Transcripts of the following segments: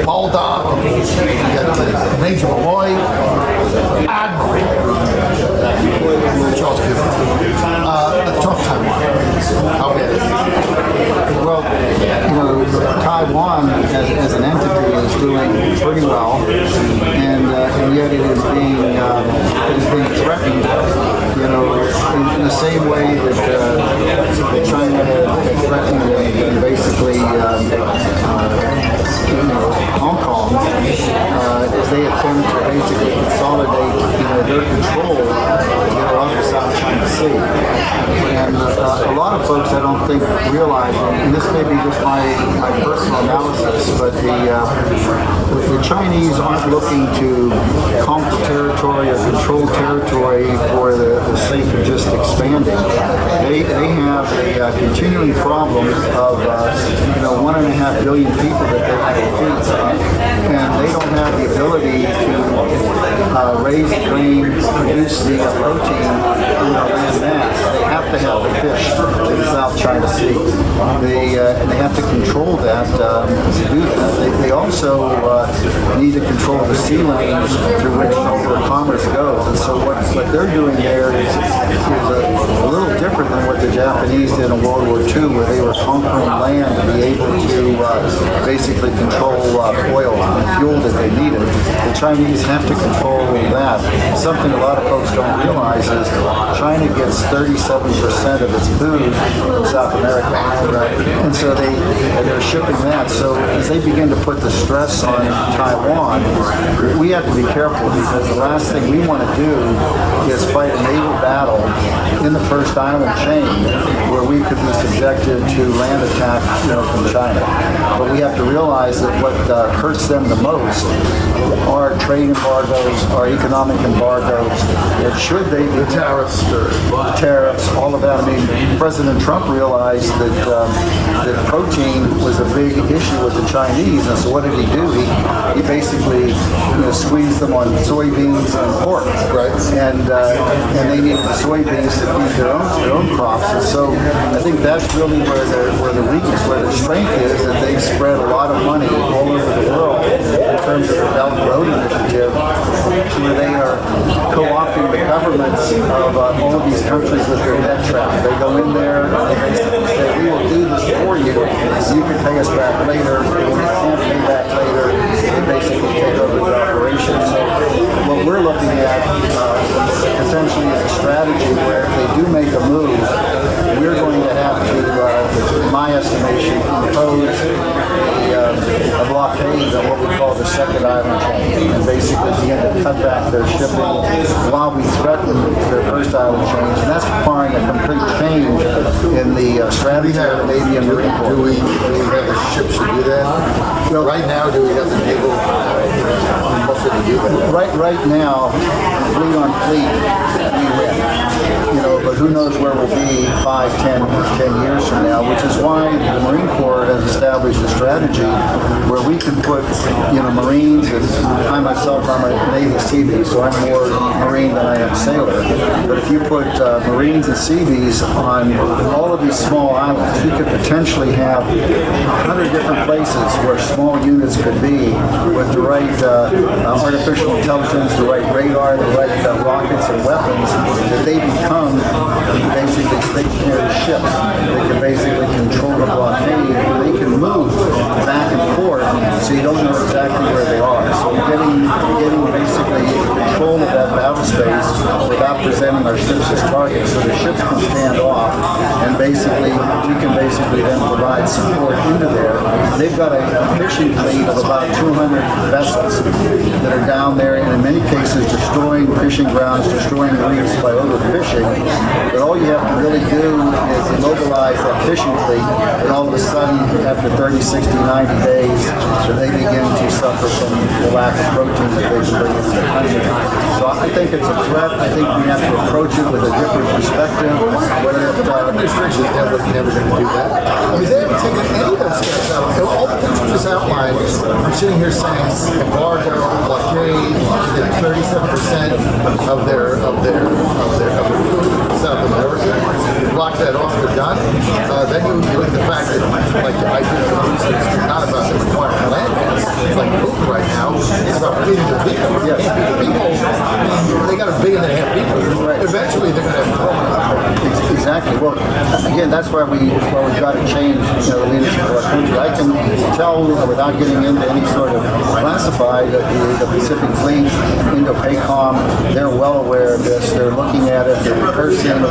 Bulldog, you got Major Malloy, Admiral, Charles Kubic. Let's talk Taiwan. How bad is it? Well, Taiwan as an entity is doing pretty well, and yet it is being threatened. In the same way that China had threatened and basically Hong Kong as they attempt to basically consolidate their control of the South China Sea. And a lot of folks, I don't think, realize, and this may be just my personal analysis, but the Chinese aren't looking to conquer territory or control territory for the sake of just expanding. They have a continuing problem of 1.5 billion people that they have to feed, and they don't have the ability to raise the grain, produce the protein in land mass. They have to have the fish in the South China Sea. They have to control that to do that. They also need to control the sea lanes through which commerce goes. And so what they're doing there is a little different than what the Japanese did in World War II, where they were conquering land to be able to basically control oil and fuel that they needed. The Chinese have to control that. Something a lot of folks don't realize is China gets 37% of its food from South America, right? And so they're shipping that. So as they begin to put the stress on Taiwan, we have to be careful, because the last thing we want to do is fight a naval battle in the first island chain where we could be subjected to land attack from China. But we have to realize that what hurts them the most are trade embargoes, are economic embargoes. And should they be tariffs, all of that. I mean, President Trump realized that protein was a big issue with the Chinese, and so what did he do? He basically squeezed them on soybeans and pork, right? And they needed the soybeans to feed their own crops. And so I think that's really where the weakness, where the strength is, that they've spread a lot of money all over the world in terms of the Belt and Road Initiative, where they are co-opting the governments of all of these countries with their debt trap. They go in there and they basically say, we will do this for you. You can pay us back later. When we can't pay back later, they basically take over the operation. So what we're looking at essentially is a strategy where if they do make a move, we're going to have to, in my estimation, impose a blockade on what we call the second island chain, and basically begin to cut back their shipping while we threaten their first island chains. And that's requiring a complete change in the strategy of the Navy and Marine Corps. Do we have the ships to do that? Well, right now, do we have the naval muscle to do that? Right now, fleet on fleet, we win. But who knows where we'll be 5, 10 years from now, which is why the Marine Corps has established a strategy where we can put, Marines, and I myself, I'm a Navy Seabee, so I'm more Marine than I am sailor. But if you put Marines and Seabees on all of these small islands, you could potentially have 100 different places where small units could be with the right artificial intelligence, the right radar, the right rockets and weapons, that they become basically stationary ships. They can basically control the blockade, and they can move back and forth, so you don't know exactly where they are. So we're getting basically control of that battle space without presenting our ships as targets, so the ships can stand off, and basically we can then provide support into there. They've got a fishing fleet of about 200 vessels that are down there, and in many cases destroying fishing grounds, destroying reefs by overfishing. But all you have to really do is immobilize that fishing fleet, and all of a sudden, after 30, 60, 90 days, they begin to suffer from the lack of protein that they can bring into the country. So I think it's a threat. I think we have to approach it with a different perspective. The Biden administration is never going to do that. I mean, they haven't taken any of those steps out. All the things you just outlined, I'm sitting here saying embargo, blockade, 37% of their food in South America. block that off, they're done. Then you look at the fact that, like, I think it's not about the requiring land mass. It's like poop right now. It's about feeding the people. Yes. People, they got a billion and a half people. Eventually, they're going to have problems. Exactly. Well, again, that's why we've got to change, the leadership of our country. I can tell without getting into any sort of classified that the Pacific Fleet, Indo-PACOM, they're well aware of this. They're looking at it. They're rehearsing.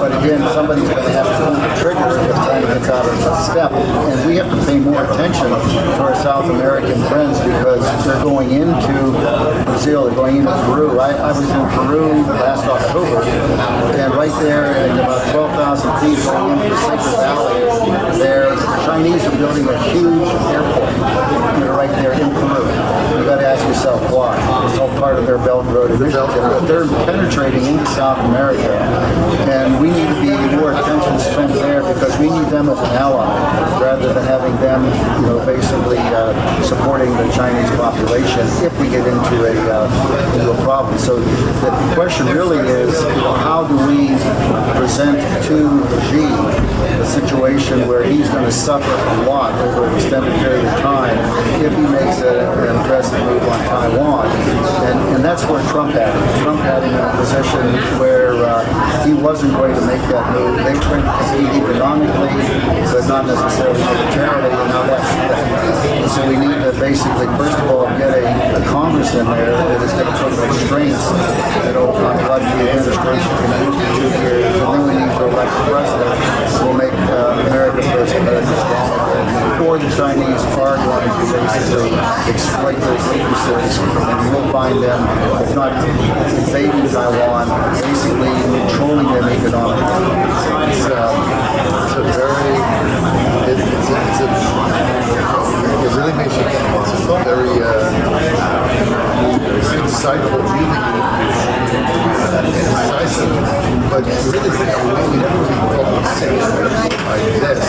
But again, somebody's going to have to pull the trigger if time gets out of step. And we have to pay more attention to our South American friends because they're going into Brazil. They're going into Peru. I was in Peru last October, and right there at about 12,000 feet going into the Sacred Valley, the Chinese are building a huge airport right there in Peru. You got to ask yourself why. It's all part of their Belt and Road initiative. But they're penetrating into South America, and we need to be more attention spent there because we need them as an ally rather than having them, basically supporting the Chinese population if we get into a problem. So the question really is, how do we present to Xi a situation where he's going to suffer a lot over an extended period of time if he makes an aggressive move on Taiwan. And that's where Trump had him. Trump had him in a position where he wasn't going to make that move. They were going to compete economically, but not necessarily militarily, and now that's flipped. So we need to basically, first of all, get a Congress in there that is going to put restraints on what the administration can do for 2 years. And then we need to elect a president who will make America first, America strong again. Or the Chinese are going to basically exploit those weaknesses, and we'll find them, if not invading Taiwan, basically controlling them economically. It's a very, it really makes you think. It's a very insightful, incisive, but really, we never really felt a situation like this,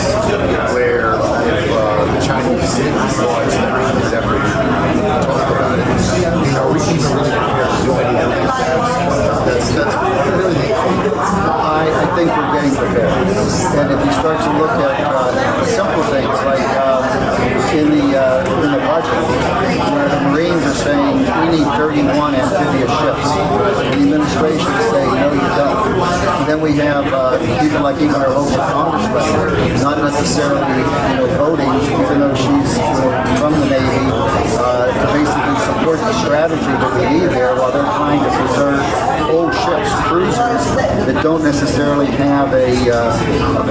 where if the Chinese did launch his effort to talk about it, we can really prepare to do anything. That's really I think we're getting prepared. And if you start to look at simple things like in the budget, where the Marines are saying we need 31 amphibious ships, and the administration is saying no, you don't. And then we have people like even our local congressman not necessarily voting, even though she's from the Navy, to basically support the strategy that we need there while they're trying to preserve old ships, cruisers that don't necessarily have a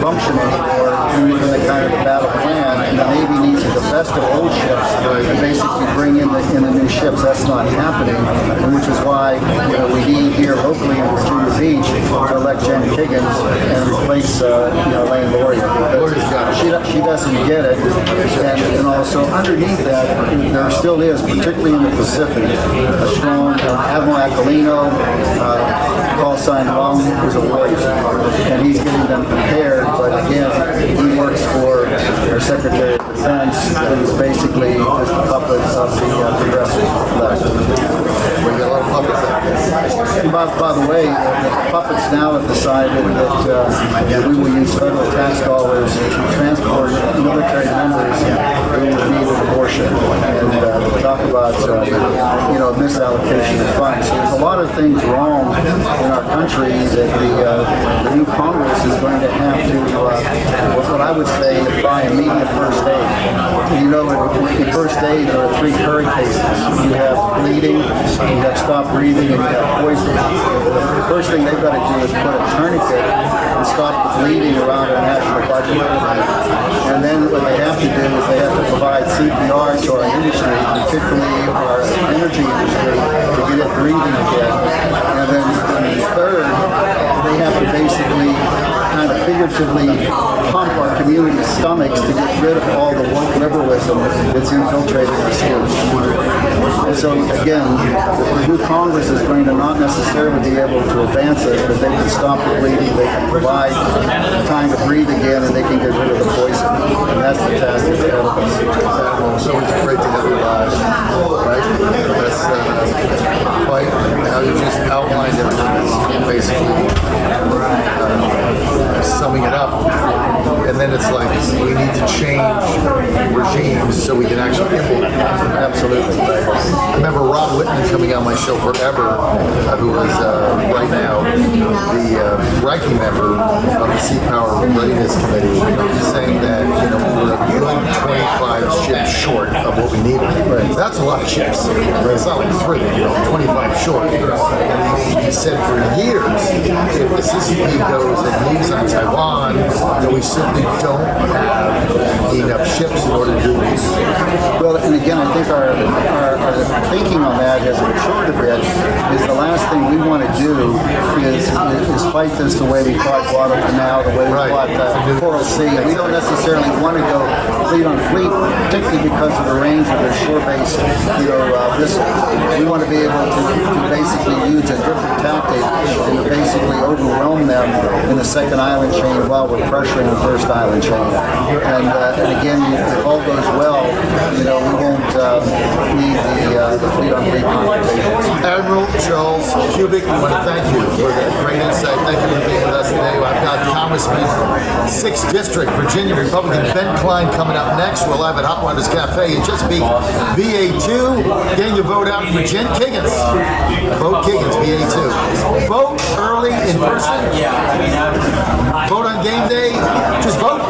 function anymore in the kind of the battle plan, and the Navy needs the best of old ships and basically bring in the new ships. That's not happening, and which is why we need here locally in Virginia Beach to elect Jen Higgins and replace Lane Laurie, because she doesn't get it, and also underneath that there still is, particularly in the Pacific, a strong Admiral Aquilino, call sign Long, is a warrior, and he's getting them prepared. But again, he works for our Secretary of Defense, who's basically just a puppet of the progressive left. we got a lot of puppets out there. And by the way, the puppets now have decided that we will use federal tax dollars to transport military members who need an abortion, and talk about misallocation of funds. So there's a lot of things wrong in our country that the new Congress is going to have to, what I would say, apply immediate first aid. In first aid there are 3 current cases. You have bleeding, you have stop breathing, and you have poison. The first thing they've got to do is put a tourniquet and stop the bleeding around our national budget. And then what they have to do is they have to provide CPR to our industry, particularly our energy industry, to get it breathing again. And then third, they have to basically kind of figuratively pump our community's stomachs to get rid of all the woke liberalism that's infiltrated our schools. And so again, the new Congress is going to not necessarily be able to advance it, but they can stop the bleeding, they can provide time to breathe again, and they can get rid of the poison. And that's the task that's ahead of us. It's always great to have you live, right? That's quite how you just outlined everything. That's basically summing it up. And then it's like, we need to change regimes so we can actually implement. Absolutely. I remember Rob Whitman coming on my show forever, who is right now the ranking member of the Sea Power Readiness Committee, saying that we were a good 25 ships short of what we needed. Right. That's a lot of ships. It's not like 3, 25 short. And he said for years, if the CCP goes and moves on Taiwan, we simply don't have enough ships in order to do this. Well, and again, I think our thinking on that has matured a bit. Is the last thing we want to do is fight this the way we fought Guadalcanal, the way we fought Coral Sea. We don't necessarily want to go fleet on fleet, particularly because of the range of their shore-based, missiles. We want to be able to basically use a different tactic and to basically overwhelm them in the second island chain while we're pressuring the first island chain. And again, if all goes well, we won't need the fleet on fleet confrontations. Admiral Charles KUBIC, I want to thank you for that great insight. Thank you for being with us today. I've got Congressman 6th District, Virginia Republican Ben Klein coming up next. We're live at Hot Waters Cafe in Chesapeake. VA2, getting your vote out for Jen Kiggins. Vote Kiggins, VA2. Vote early in person. Vote on game day. Just vote.